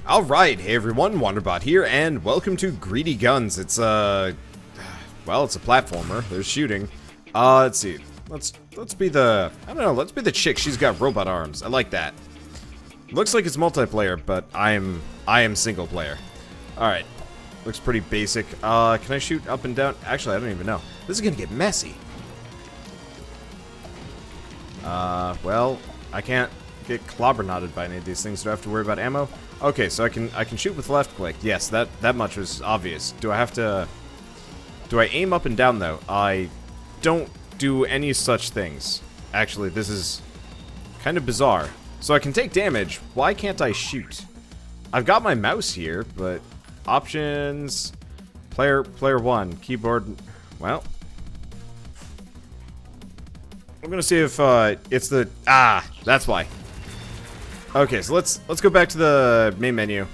Alright, hey everyone, Wanderbot here, and welcome to Greedy Guns. It's well, it's a platformer. There's shooting. Let's see. Let's be the, I don't know, let's be the chick. She's got robot arms. I like that. Looks like it's multiplayer, but I am single player. Alright. Looks pretty basic. Can I shoot up and down? Actually, I don't even know. This is gonna get messy. Well, I can't get clobber-knotted by any of these things. Do I have to worry about ammo? Okay, so I can shoot with left click. Yes, that much was obvious. Do I aim up and down though? I don't do any such things. Actually, this is kind of bizarre. So I can take damage. Why can't I shoot? I've got my mouse here, but options, player 1, keyboard. Well, I'm gonna see if it's the that's why. Okay, so let's go back to the main menu.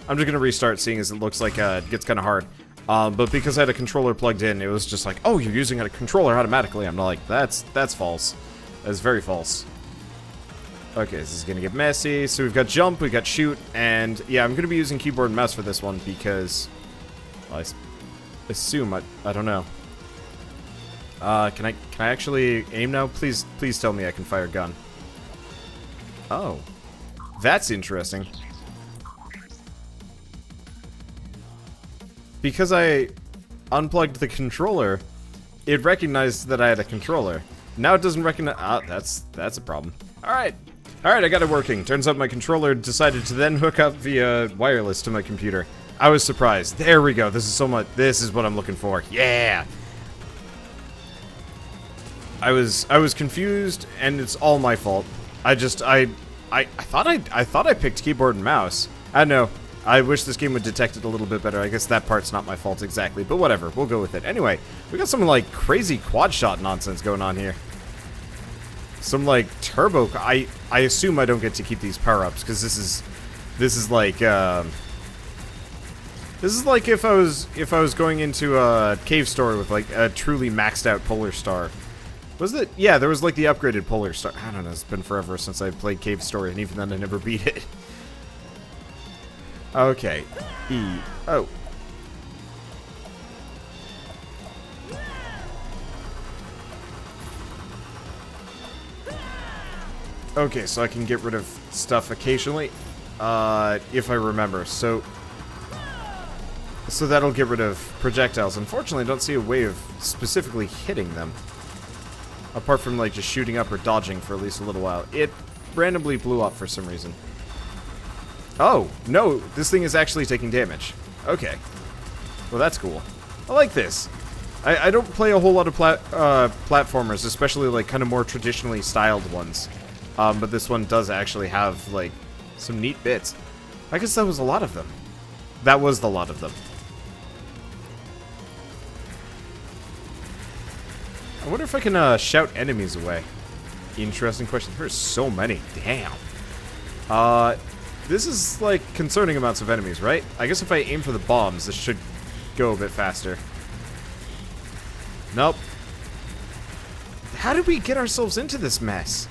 I'm just gonna restart, seeing as it looks like it gets kind of hard. But because I had a controller plugged in, it was just like, oh, you're using a controller automatically. I'm like, that's false. That's very false. Okay, this is gonna get messy. So we've got jump, we got shoot, and yeah, I'm gonna be using keyboard and mouse for this one because, well, I assume I don't know. Can I actually aim now? Please tell me I can fire a gun. Oh. That's interesting. Because I unplugged the controller, it recognized that I had a controller. Now it doesn't recognize. That's a problem. Alright, I got it working. Turns out my controller decided to then hook up via wireless to my computer. I was surprised. There we go. This is what I'm looking for. Yeah! I was confused, and it's all my fault. I thought I picked keyboard and mouse. I don't know. I wish this game would detect it a little bit better. I guess that part's not my fault exactly, but whatever. We'll go with it. Anyway, we got some like crazy quad shot nonsense going on here. Some like turbo. I assume I don't get to keep these power ups because this is like if I was going into a cave story with like a truly maxed out polar star. Was it? Yeah, there was like the upgraded Polar Star. I don't know, it's been forever since I played Cave Story, and even then I never beat it. Okay. Oh. Okay, so I can get rid of stuff occasionally. If I remember. So that'll get rid of projectiles. Unfortunately, I don't see a way of specifically hitting them. Apart from, like, just shooting up or dodging for at least a little while. It randomly blew up for some reason. Oh, no, this thing is actually taking damage. Okay. Well, that's cool. I like this. I don't play a whole lot of platformers, especially, like, kind of more traditionally styled ones. But this one does actually have, like, some neat bits. I guess that was a lot of them. That was the lot of them. I wonder if I can shout enemies away. Interesting question. There's so many. Damn. This is like concerning amounts of enemies, right? I guess if I aim for the bombs, this should go a bit faster. Nope. How did we get ourselves into this mess?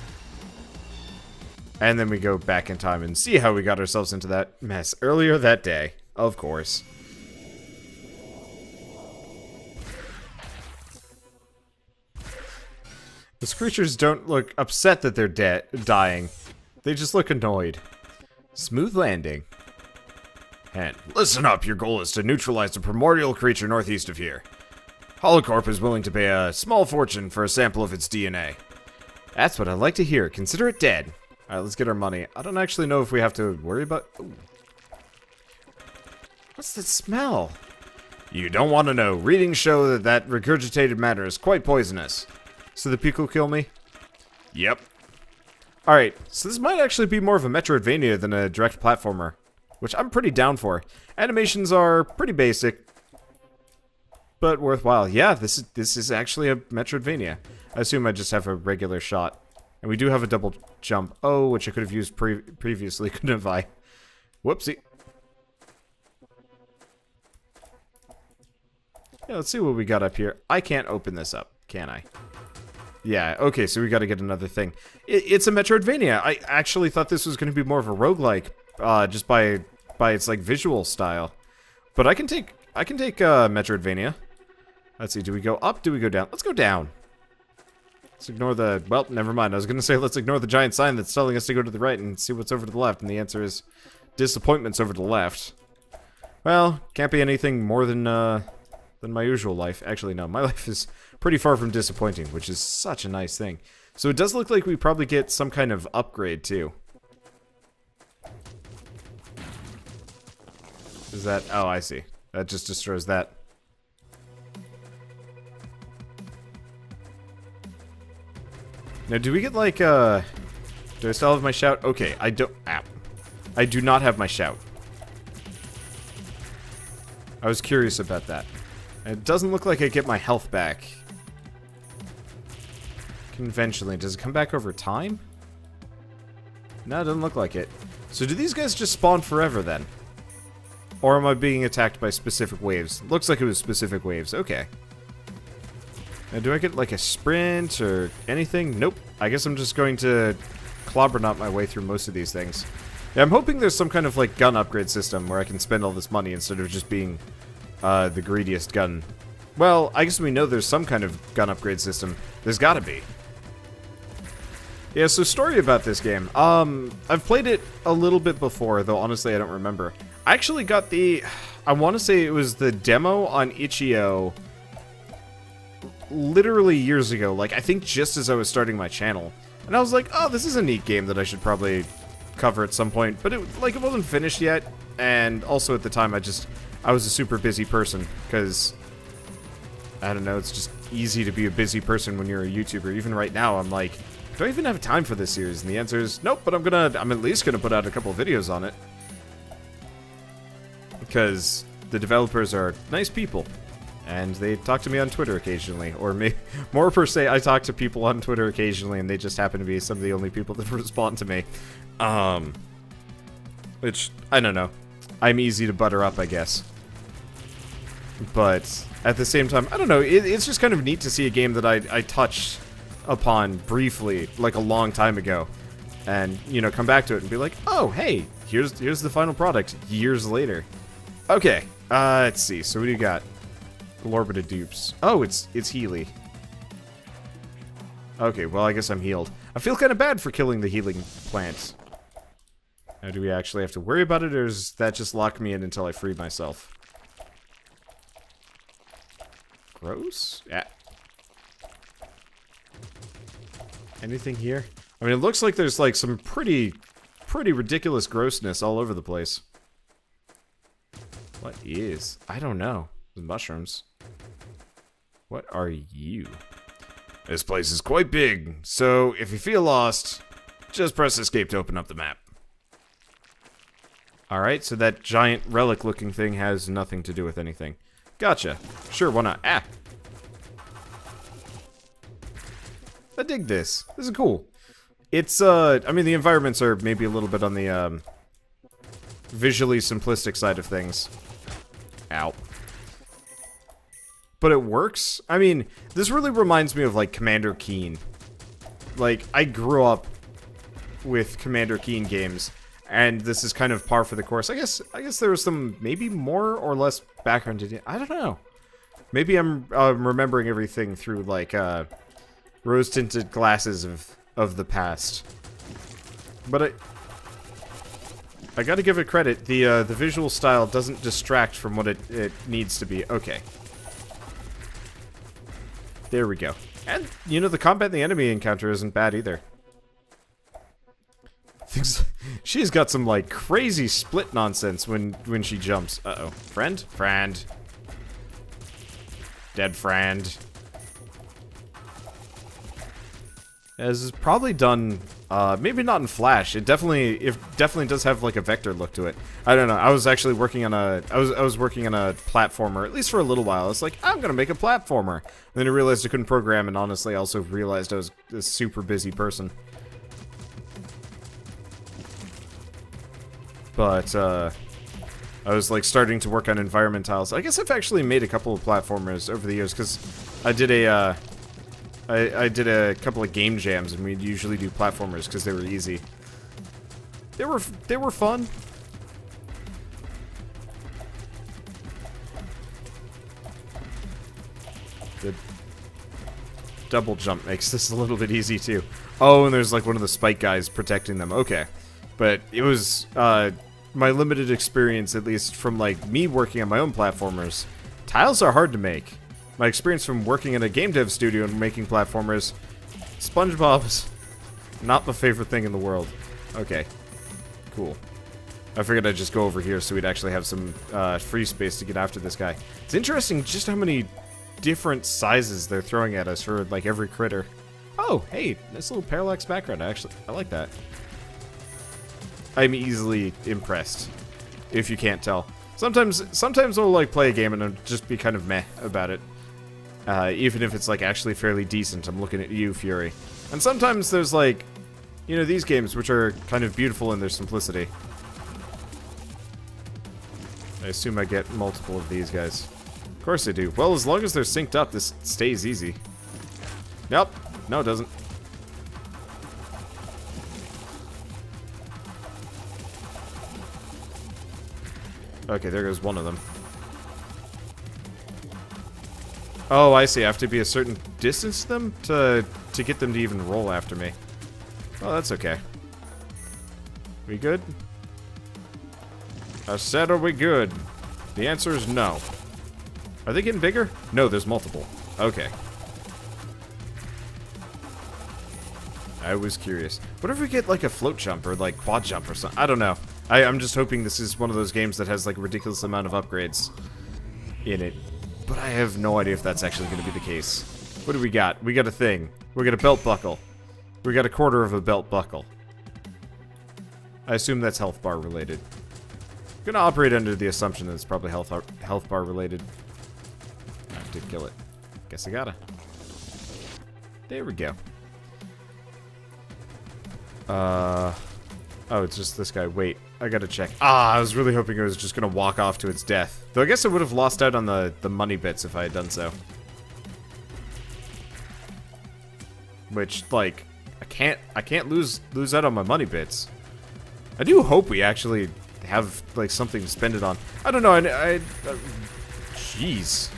And then we go back in time and see how we got ourselves into that mess earlier that day. Of course. Those creatures don't look upset that they're dying. They just look annoyed. Smooth landing. And listen up, your goal is to neutralize a primordial creature northeast of here. HOLO CORP is willing to pay a small fortune for a sample of its DNA. That's what I'd like to hear. Consider it dead. Alright, let's get our money. I don't actually know if we have to worry about... Ooh. What's that smell? You don't want to know. Readings show that regurgitated matter is quite poisonous. So the peak will kill me? Yep. Alright, so this might actually be more of a Metroidvania than a direct platformer, which I'm pretty down for. Animations are pretty basic, but worthwhile. Yeah, this is actually a Metroidvania. I assume I just have a regular shot. And we do have a double jump. Oh, which I could have used previously, couldn't have I? Whoopsie. Yeah, let's see what we got up here. I can't open this up, can I? Yeah, okay, so we gotta get another thing. It's a Metroidvania. I actually thought this was gonna be more of a roguelike, just by by its like visual style. But I can take Metroidvania. Let's see, do we go up? Do we go down? Let's go down. Let's ignore the... Well, never mind. I was going to say let's ignore the giant sign that's telling us to go to the right and see what's over to the left. And the answer is disappointments over to the left. Well, can't be anything more than my usual life. Actually, no. My life is pretty far from disappointing, which is such a nice thing. So it does look like we probably get some kind of upgrade, too. Is that... Oh, I see. That just destroys that. Now, do we get, like, do I still have my shout? Okay, I don't... Ow. I do not have my shout. I was curious about that. It doesn't look like I get my health back. Conventionally. Does it come back over time? No, it doesn't look like it. So do these guys just spawn forever, then? Or am I being attacked by specific waves? Looks like it was specific waves. Okay. Now, do I get, like, a sprint or anything? Nope. I guess I'm just going to clobber-knot my way through most of these things. Yeah, I'm hoping there's some kind of, like, gun upgrade system where I can spend all this money instead of just being the greediest gun. Well, I guess we know there's some kind of gun upgrade system. There's gotta be. Yeah, so story about this game. I've played it a little bit before, though honestly I don't remember. I actually got the... I want to say it was the demo on itch.io literally years ago. Like, I think just as I was starting my channel. And I was like, oh, this is a neat game that I should probably cover at some point. But, it wasn't finished yet. And also at the time, I was a super busy person. Because, I don't know, it's just easy to be a busy person when you're a YouTuber. Even right now, I'm like, do I even have time for this series? And the answer is, nope, but I'm at least gonna put out a couple of videos on it. Because the developers are nice people. And they talk to me on Twitter occasionally. Or more per se, I talk to people on Twitter occasionally, and they just happen to be some of the only people that respond to me. Which, I don't know. I'm easy to butter up, I guess. But, at the same time, I don't know, it's just kind of neat to see a game that I touched upon briefly, like a long time ago. And, you know, come back to it and be like, oh, hey, here's the final product, years later. Okay, let's see, so what do you got? Glorbited dupes. Oh, it's Healy. Okay, well, I guess I'm healed. I feel kind of bad for killing the healing plant. Now, do we actually have to worry about it, or does that just lock me in until I free myself? Gross? Yeah. Anything here? I mean, it looks like there's, like, some pretty ridiculous grossness all over the place. What is? I don't know. The mushrooms. What are you? This place is quite big, so if you feel lost, just press escape to open up the map. Alright, so that giant relic-looking thing has nothing to do with anything. Gotcha. Sure, why not? Ah! I dig this. This is cool. It's, I mean, the environments are maybe a little bit on the, visually simplistic side of things. Ow. But it works. I mean, this really reminds me of, like, Commander Keen. Like, I grew up with Commander Keen games, and this is kind of par for the course. I guess there was some, maybe more or less background to it. I don't know. Maybe I'm remembering everything through, like, rose-tinted glasses of the past. But I gotta give it credit. The visual style doesn't distract from what it needs to be. Okay. There we go. And, you know, the combat in the enemy encounter isn't bad either. She's got some, like, crazy split nonsense when she jumps. Uh-oh. Friend? Friend. Dead friend. This is probably done, maybe not in Flash. It definitely does have, like, a vector look to it. I don't know. I was actually working on I was working on a platformer, at least for a little while. I was like, I'm gonna make a platformer. And then I realized I couldn't program, and honestly, I also realized I was a super busy person. But, I was, like, starting to work on environment tiles. I guess I've actually made a couple of platformers over the years, because I did I did a couple of game jams, and we'd usually do platformers because they were easy. They were fun. The double jump makes this a little bit easy, too. Oh, and there's, like, one of the spike guys protecting them. Okay. But it was, my limited experience, at least from, like, me working on my own platformers. Tiles are hard to make. My experience from working in a game dev studio and making platformers, SpongeBob's not my favorite thing in the world. Okay. Cool. I figured I'd just go over here so we'd actually have some free space to get after this guy. It's interesting just how many different sizes they're throwing at us for, like, every critter. Oh, hey, nice little parallax background. I like that. I'm easily impressed, if you can't tell. Sometimes I'll, like, play a game and I'll just be kind of meh about it. Even if it's, like, actually fairly decent. I'm looking at you, Fury. And sometimes there's, like, you know, these games which are kind of beautiful in their simplicity. I assume I get multiple of these guys. Of course I do. Well, as long as they're synced up, this stays easy. Nope. No, it doesn't. Okay, there goes one of them. Oh, I see. I have to be a certain distance to them to get them to even roll after me. Oh, that's okay. We good? I said, are we good? The answer is no. Are they getting bigger? No, there's multiple. Okay. I was curious. What if we get, like, a float jump or, like, quad jump or something? I don't know. I'm just hoping this is one of those games that has, like, a ridiculous amount of upgrades in it. But I have no idea if that's actually going to be the case. What do we got? We got a thing. We got a belt buckle. We got a quarter of a belt buckle. I assume that's health bar related. I'm gonna operate under the assumption that it's probably health bar related. I have to kill it. Guess I gotta. There we go. Oh, it's just this guy. Wait, I gotta check. Ah, I was really hoping it was just gonna walk off to its death. Though I guess I would have lost out on the money bits if I had done so. Which, like, I can't lose out on my money bits. I do hope we actually have, like, something to spend it on. I don't know, jeez.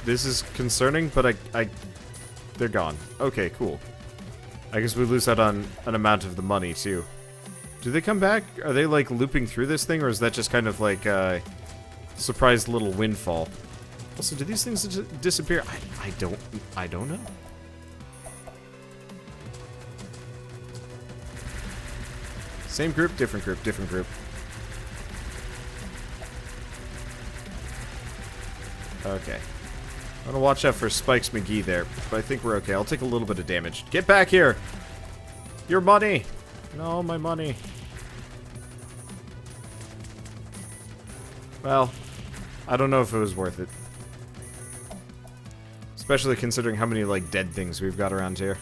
This is concerning, but they're gone. Okay, cool. I guess we lose out on an amount of the money, too. Do they come back? Are they, like, looping through this thing, or is that just kind of, like, surprise little windfall? Also, do these things disappear? I don't know. Same group, different group, different group. Okay. I'm gonna watch out for Spikes McGee there, but I think we're okay. I'll take a little bit of damage. Get back here! Your money! No, my money. Well, I don't know if it was worth it. Especially considering how many, like, dead things we've got around here.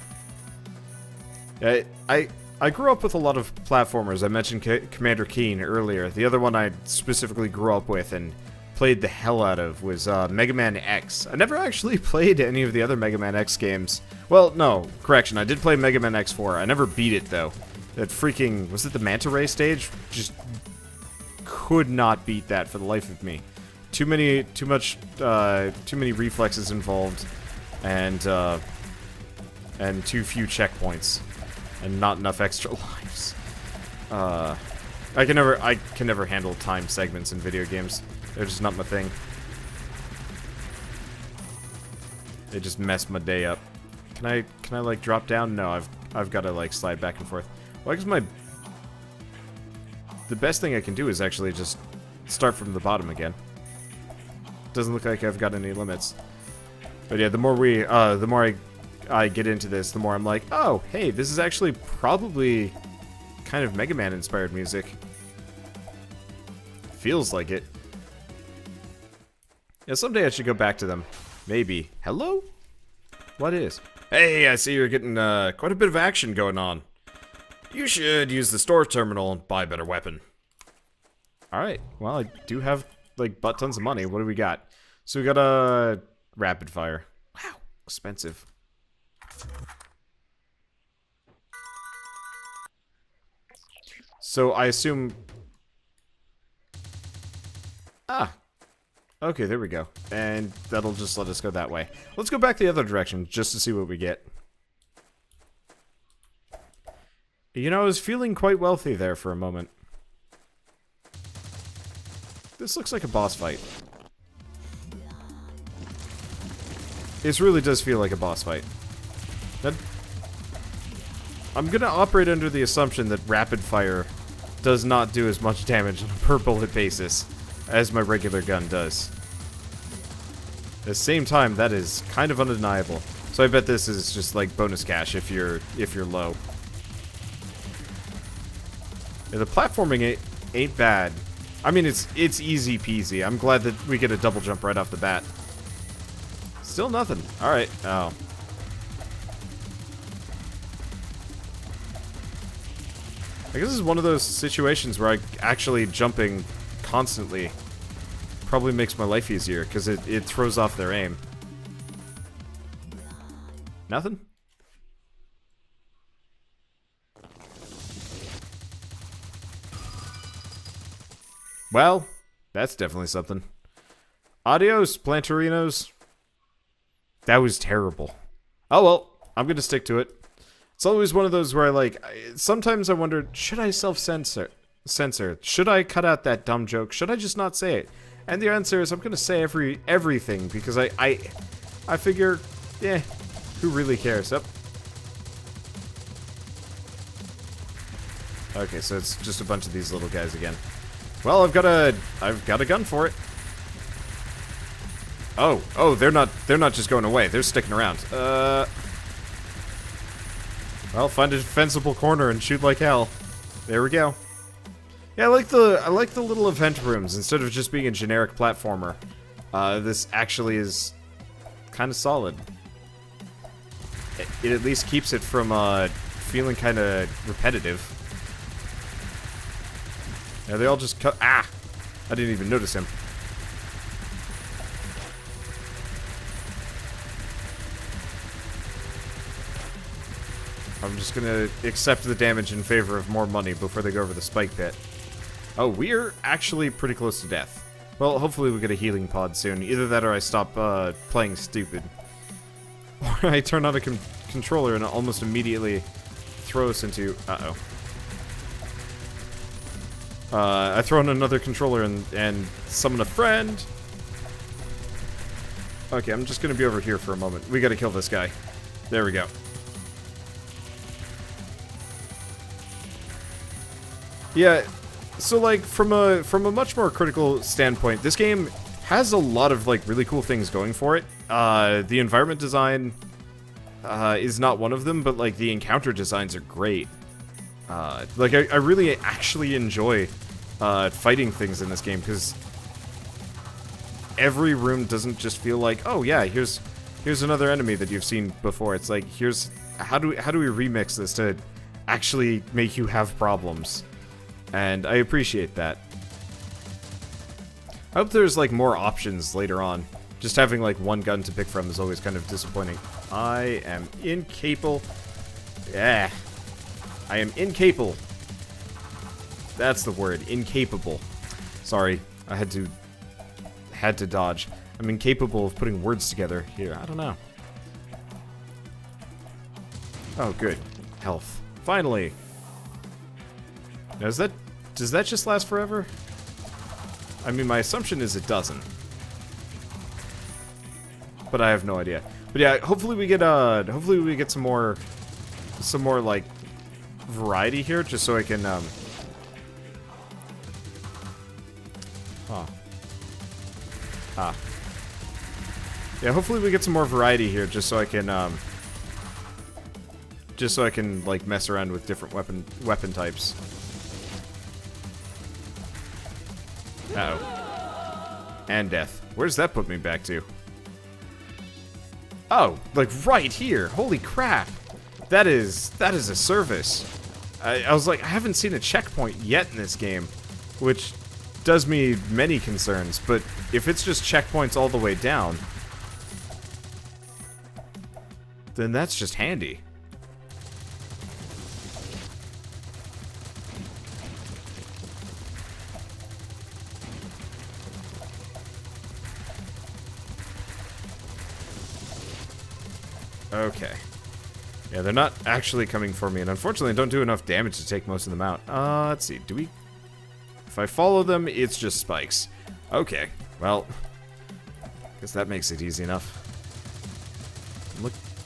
I grew up with a lot of platformers. I mentioned Commander Keen earlier. The other one I specifically grew up with and played the hell out of was Mega Man X. I never actually played any of the other Mega Man X games. Well, no, correction. I did play Mega Man X4. I never beat it, though. That freaking... Was it the Manta Ray stage? Just could not beat that for the life of me. Too many reflexes involved, and too few checkpoints, and not enough extra lives. I can never handle time segments in video games. They're just not my thing. They just mess my day up. Can I like drop down? No, I've got to like slide back and forth. Well, I guess the best thing I can do is actually just start from the bottom again. Doesn't look like I've got any limits. But yeah, the more I get into this, the more I'm like, oh, hey, this is actually probably kind of Mega Man inspired music. Feels like it. Yeah, someday I should go back to them. Maybe. Hello? What is? Hey, I see you're getting quite a bit of action going on. You should use the store terminal and buy a better weapon. Alright, well, I do have, like, butt tons of money. What do we got? So we got a rapid fire. Wow, expensive. So I assume Okay, there we go. And that'll just let us go that way. Let's go back the other direction, just to see what we get. You know, I was feeling quite wealthy there for a moment. This looks like a boss fight. This really does feel like a boss fight. I'm gonna operate under the assumption that rapid fire does not do as much damage on a per bullet basis as my regular gun does. At the same time, that is kind of undeniable. So I bet this is just like bonus cash if you're low. Yeah, the platforming ain't bad. I mean, it's easy peasy. I'm glad that we get a double jump right off the bat. Still nothing. Alright. Oh. I guess this is one of those situations where actually jumping constantly probably makes my life easier, because it throws off their aim. Nothing? Well, that's definitely something. Adios, Planterinos. That was terrible. Oh well, I'm gonna stick to it. It's always one of those where sometimes I wonder, should I self-censor? Should I cut out that dumb joke? Should I just not say it? And the answer is I'm gonna say everything, because I figure, yeah, who really cares? Up. Okay, so it's just a bunch of these little guys again. Well, I've got a gun for it. Oh, they're not just going away. They're sticking around. Well, find a defensible corner and shoot like hell. There we go. Yeah, I like the little event rooms instead of just being a generic platformer. This actually is kind of solid. It at least keeps it from feeling kind of repetitive. Yeah, they all just cut. Ah! I didn't even notice him. I'm just gonna accept the damage in favor of more money before they go over the spike pit. Oh, we're actually pretty close to death. Well, hopefully we get a healing pod soon. Either that or I stop playing stupid. Or I turn on a controller and almost immediately throw us into... Uh-oh. I throw in another controller and summon a friend. Okay, I'm just gonna be over here for a moment. We gotta kill this guy. There we go. Yeah, so from a much more critical standpoint, this game has a lot of really cool things going for it. The environment design is not one of them, but the encounter designs are great. I really actually enjoy fighting things in this game, because every room doesn't just feel like, oh yeah, here's another enemy that you've seen before. It's like, here's how do we remix this to actually make you have problems. And I appreciate that. I hope there's more options later on. Just having one gun to pick from is always kind of disappointing. I am incapable. Yeah. I am incapable. That's the word, incapable. Sorry, I had to dodge. I'm incapable of putting words together here. I don't know. Oh, good. Health. Finally. Now, does that just last forever? I mean, my assumption is it doesn't. But I have no idea. But yeah, hopefully we get some more variety here, just so I can yeah, hopefully we get some more variety here, just so I can mess around with different weapon types. Uh-oh. And death. Where does that put me back to? Oh, right here. Holy crap. That is a service. I was like, I haven't seen a checkpoint yet in this game, which does me many concerns, but if it's just checkpoints all the way down, then that's just handy. Okay. Yeah, they're not actually coming for me, and unfortunately don't do enough damage to take most of them out. Let's see, do we... If I follow them, it's just spikes. Okay, well... Guess that makes it easy enough.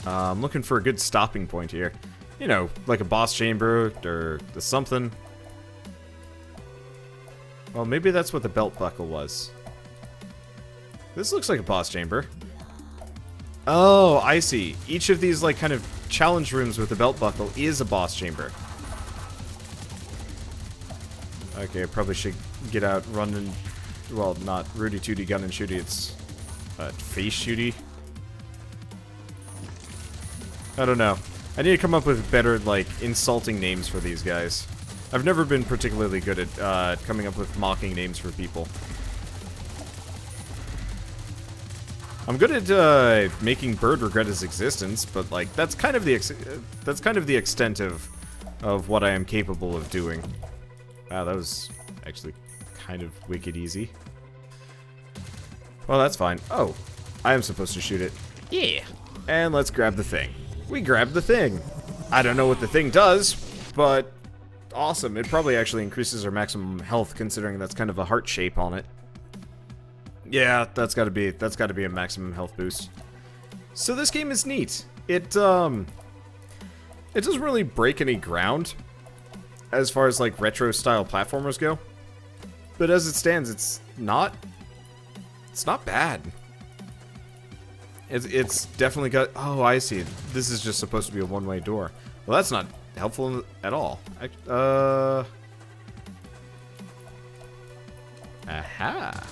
I'm looking for a good stopping point here. You know, like a boss chamber, or something. Well, maybe that's what the belt buckle was. This looks like a boss chamber. Oh, I see. Each of these, like, kind of challenge rooms with the belt buckle is a boss chamber. Okay, I probably should get out running. Well, not Rooty, Tooty, gun and shooty. It's face shooty. I don't know. I need to come up with better, like, insulting names for these guys. I've never been particularly good at coming up with mocking names for people. I'm good at making Bird regret his existence, but like that's kind of the extent of what I am capable of doing. Wow, that was actually kind of wicked easy. Well, that's fine. Oh, I am supposed to shoot it. Yeah. And let's grab the thing. We grabbed the thing. I don't know what the thing does, but awesome. It probably actually increases our maximum health, considering that's kind of a heart shape on it. Yeah, that's gotta be a maximum health boost. So this game is neat. It doesn't really break any ground as far as like retro style platformers go. But as it stands, it's not bad. It's definitely got... Oh, I see. This is just supposed to be a one-way door. Well, that's not helpful at all. Aha.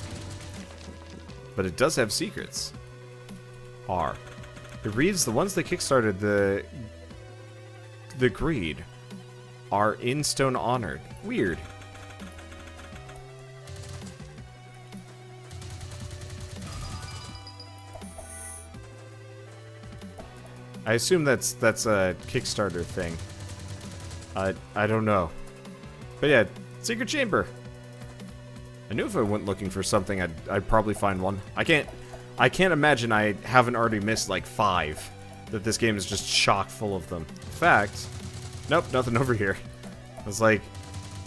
But it does have secrets. R. It reads, the ones that kickstarted the greed are in stone honored. Weird. I assume that's a Kickstarter thing. I don't know. But yeah, secret chamber. I knew if I went looking for something, I'd probably find one. I can't imagine I haven't already missed like 5. That this game is just chock full of them. In fact, nope, nothing over here. I was like,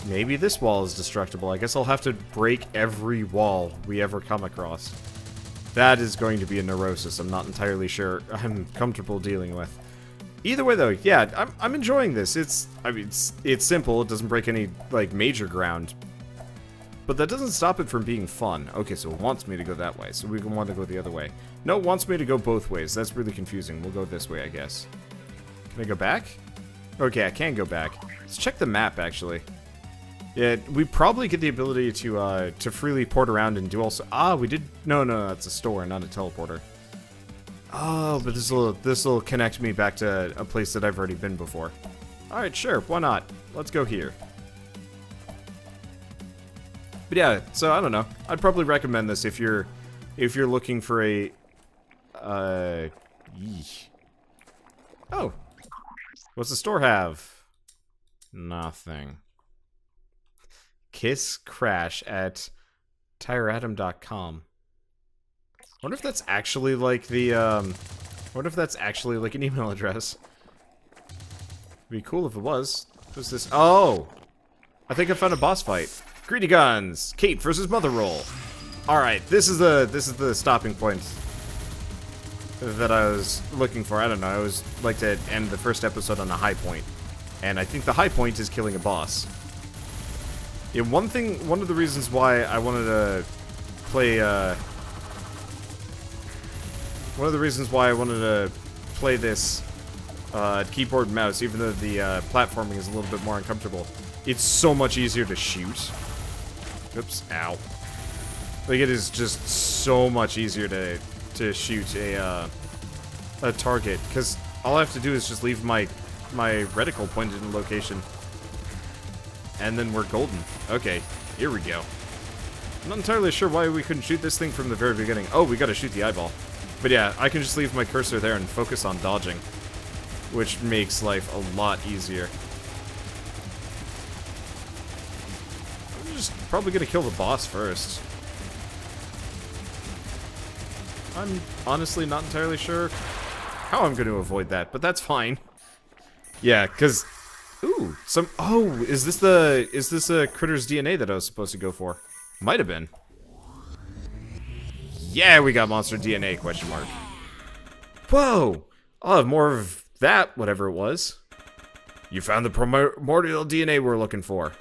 maybe this wall is destructible. I guess I'll have to break every wall we ever come across. That is going to be a neurosis I'm not entirely sure I'm comfortable dealing with. Either way though, yeah, I'm enjoying this. It's simple, it doesn't break any like major ground. But that doesn't stop it from being fun. Okay, so it wants me to go that way, so we want to go the other way. No, it wants me to go both ways. That's really confusing. We'll go this way, I guess. Can I go back? Okay, I can go back. Let's check the map, actually. Yeah, we probably get the ability to freely port around and do also... Ah, we did... No, that's a store, not a teleporter. Oh, but this will connect me back to a place that I've already been before. Alright, sure, why not? Let's go here. But yeah, so I don't know. I'd probably recommend this if you're looking for a Oh. What's the store have? Nothing. Kiss Crash at tireatom.com. Wonder if that's actually like the wonder if that's actually like an email address. It'd be cool if it was. What's this? Oh! I think I found a boss fight. Greedy Guns! Kate versus Mother Roll. Alright, this is the stopping point that I was looking for. I don't know, I always like to end the first episode on a high point. And I think the high point is killing a boss. Yeah, one of the reasons why I wanted to play, this keyboard and mouse, even though the platforming is a little bit more uncomfortable, it's so much easier to shoot. Oops, ow. Like, it is just so much easier to shoot a target, because all I have to do is just leave my reticle pointed in location. And then we're golden. Okay, here we go. I'm not entirely sure why we couldn't shoot this thing from the very beginning. Oh, we gotta shoot the eyeball. But yeah, I can just leave my cursor there and focus on dodging, which makes life a lot easier. I'm just probably gonna kill the boss first. I'm honestly not entirely sure how I'm going to avoid that, but that's fine. Yeah, because... Ooh, some... Oh, is this a critter's DNA that I was supposed to go for? Might have been. Yeah, we got monster DNA, question mark. Whoa! I'll have more of that, whatever it was. You found the primordial DNA we're looking for.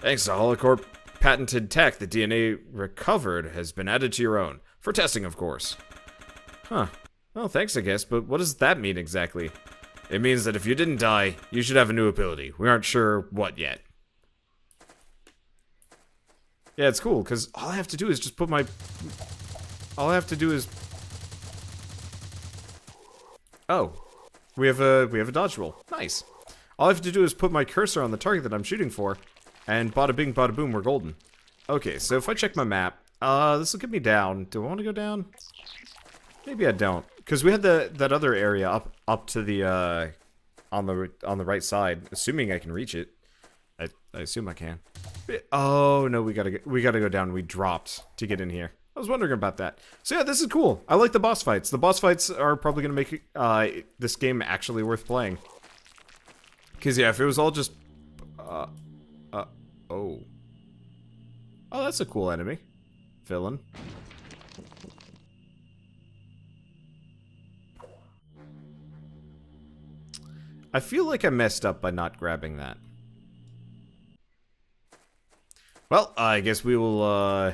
Thanks to HOLO CORP patented tech, the DNA recovered has been added to your own. For testing, of course. Huh. Well, thanks, I guess, but what does that mean exactly? It means that if you didn't die, you should have a new ability. We aren't sure what yet. Yeah, it's cool, because all I have to do is just put my... All I have to do is... Oh. We have a dodge roll. Nice. All I have to do is put my cursor on the target that I'm shooting for, and bada bing, bada boom, we're golden. Okay, so if I check my map, this will get me down. Do I want to go down? Maybe I don't, because we had that other area up to the on the right side. Assuming I can reach it, I assume I can. Oh no, we gotta go down. We dropped to get in here. I was wondering about that. So yeah, this is cool. I like the boss fights. The boss fights are probably gonna make this game actually worth playing. Cause yeah, if it was all just oh, that's a cool enemy. Villain. I feel like I messed up by not grabbing that. Well, I guess we will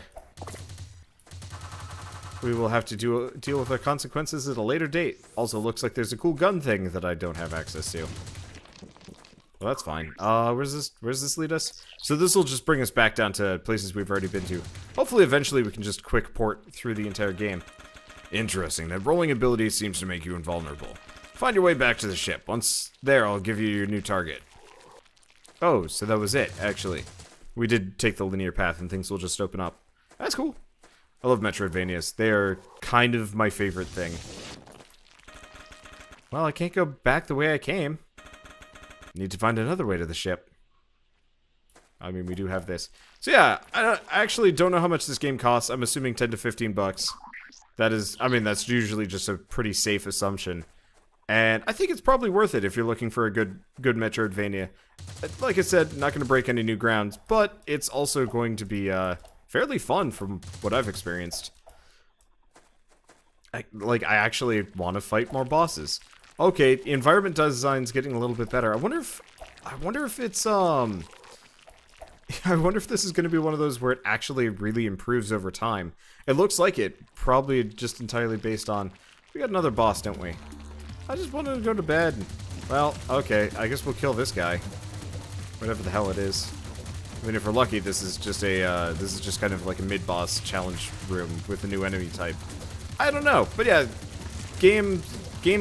have to deal with the consequences at a later date. Also, looks like there's a cool gun thing that I don't have access to. Well, that's fine. Where's this lead us? So this will just bring us back down to places we've already been to. Hopefully, eventually, we can just quick port through the entire game. Interesting. That rolling ability seems to make you invulnerable. Find your way back to the ship. Once there, I'll give you your new target. Oh, so that was it, actually. We did take the linear path and things will just open up. That's cool. I love Metroidvanias. They are kind of my favorite thing. Well, I can't go back the way I came. Need to find another way to the ship. I mean, we do have this. So yeah, I actually don't know how much this game costs. I'm assuming 10 to 15 bucks. That is, I mean, that's usually just a pretty safe assumption. And I think it's probably worth it if you're looking for a good Metroidvania. Like I said, not going to break any new ground, but it's also going to be fairly fun from what I've experienced. I actually want to fight more bosses. Okay, environment design's getting a little bit better. I wonder if it's I wonder if this is going to be one of those where it actually really improves over time. It looks like it, probably just entirely based on... We got another boss, don't we? I just wanted to go to bed. Well, okay, I guess we'll kill this guy. Whatever the hell it is. I mean, if we're lucky, this is just kind of like a mid-boss challenge room with a new enemy type. I don't know, but yeah, game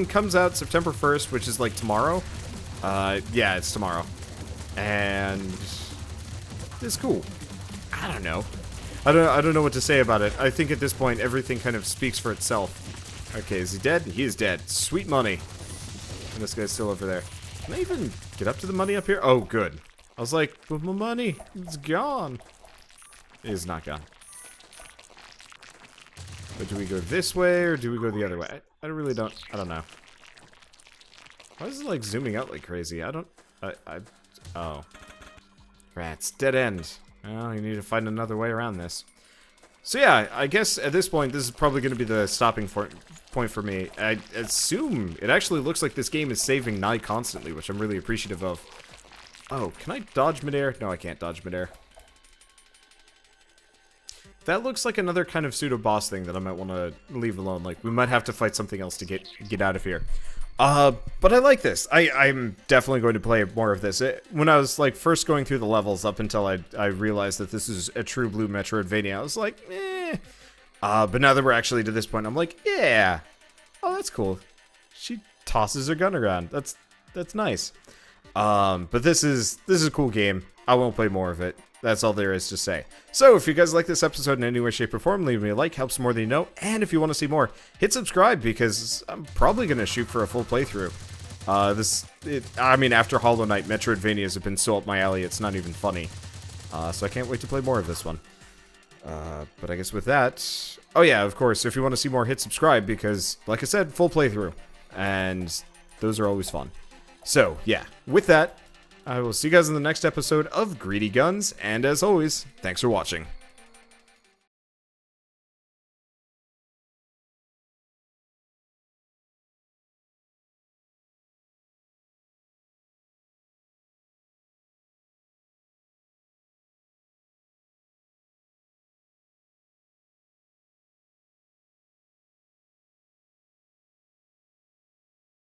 comes out September 1st, which is like tomorrow. Yeah, it's tomorrow. And it's cool. I don't know. I don't know what to say about it. I think at this point, everything kind of speaks for itself. Okay, is he dead? He is dead. Sweet money. And this guy's still over there. Can I even get up to the money up here? Oh, good. I was like, but my money, it's gone. It is not gone. But do we go this way, or do we go the other way? I don't know. Why is it, like, zooming out like crazy? Oh. Rats. Dead end. Well, you need to find another way around this. So yeah, I guess at this point, this is probably going to be the stopping point for me. I assume it actually looks like this game is saving nigh constantly, which I'm really appreciative of. Oh, can I dodge midair? No, I can't dodge midair. That looks like another kind of pseudo-boss thing that I might want to leave alone. Like, we might have to fight something else to get out of here. But I like this. I'm definitely going to play more of this. When I was, like, first going through the levels up until I realized that this is a true blue Metroidvania, I was like, eh. But now that we're actually to this point, I'm like, yeah. Oh, that's cool. She tosses her gun around. That's nice. But this is a cool game. I won't play more of it. That's all there is to say. So, if you guys like this episode in any way, shape, or form, leave me a like. Helps more than you know. And if you want to see more, hit subscribe, because I'm probably going to shoot for a full playthrough. I mean, after Hollow Knight, Metroidvanias have been so up my alley, it's not even funny. So I can't wait to play more of this one. But I guess with that... Oh yeah, of course, if you want to see more, hit subscribe, because, like I said, full playthrough. and those are always fun. So, yeah, with that, I will see you guys in the next episode of Greedy Guns, and as always, thanks for watching.